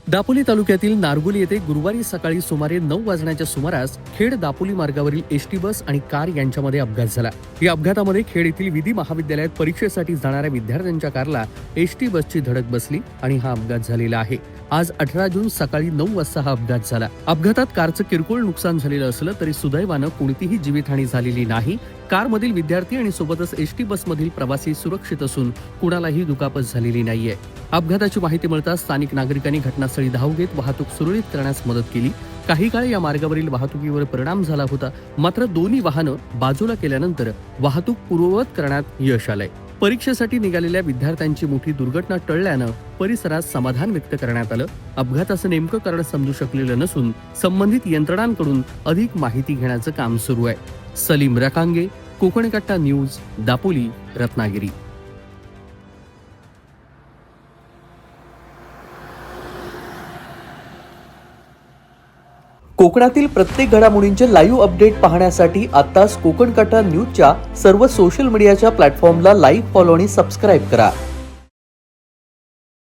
दापोली तालुक्यातील नारगोली येथे गुरुवारी सकाळी सुमारे 9 वाजण्याच्या सुमारास खेड दापोली मार्गावरील एसटी बस आणि कार यांच्यामध्ये अपघात झाला। या अपघातामध्ये खेड येथील विधी महाविद्यालयात परीक्षेसाठी जाणाऱ्या विद्यार्थ्यांच्या कारला एसटी बसची धडक बसली आणि हा अपघात झालेला आहे। आज 18 जून सकाळी 9 वाजता हा अपघात झाला। अपघातात कारचं किरकोळ नुकसान झालेलं असलं तरी सुदैवानं कोणतीही जीवितहानी झालेली नाही। कारमधील विद्यार्थी आणि सोबतच एसटी बसमधील प्रवासी सुरक्षित असून कुणालाही दुखापत झालेली नाहीये। अपघाताची माहिती मिळताच स्थानिक नागरिकांनी घटनास्थळी धाव घेत वाहतूक सुरळीत करण्यास मदत केली। काही काळ या मार्गावरील वाहतुकीवर परिणाम झाला होता, मात्र दोन्ही वाहनं बाजूला केल्यानंतर वाहतूक पूर्ववत करण्यात यश आलंय। परीक्षेसाठी निघालेल्या विद्यार्थ्यांची मोठी दुर्घटना टळल्यानं परिसरात समाधान व्यक्त करण्यात आलं। अपघाताचं नेमकं कारण समजू शकलेलं नसून संबंधित यंत्रणांकडून अधिक माहिती घेण्याचं काम सुरू आहे। सलीम रकांगे, कोकण कट्टा न्यूज, दापोली, रत्नागिरी। कोकणातील प्रत्येक घडामोडींचे लाईव्ह अपडेट पाहण्यासाठी आताच कोकण कट्टा न्यूजच्या सर्व सोशल मीडियाच्या प्लॅटफॉर्मला लाईक, फॉलो आणि सबस्क्राईब करा।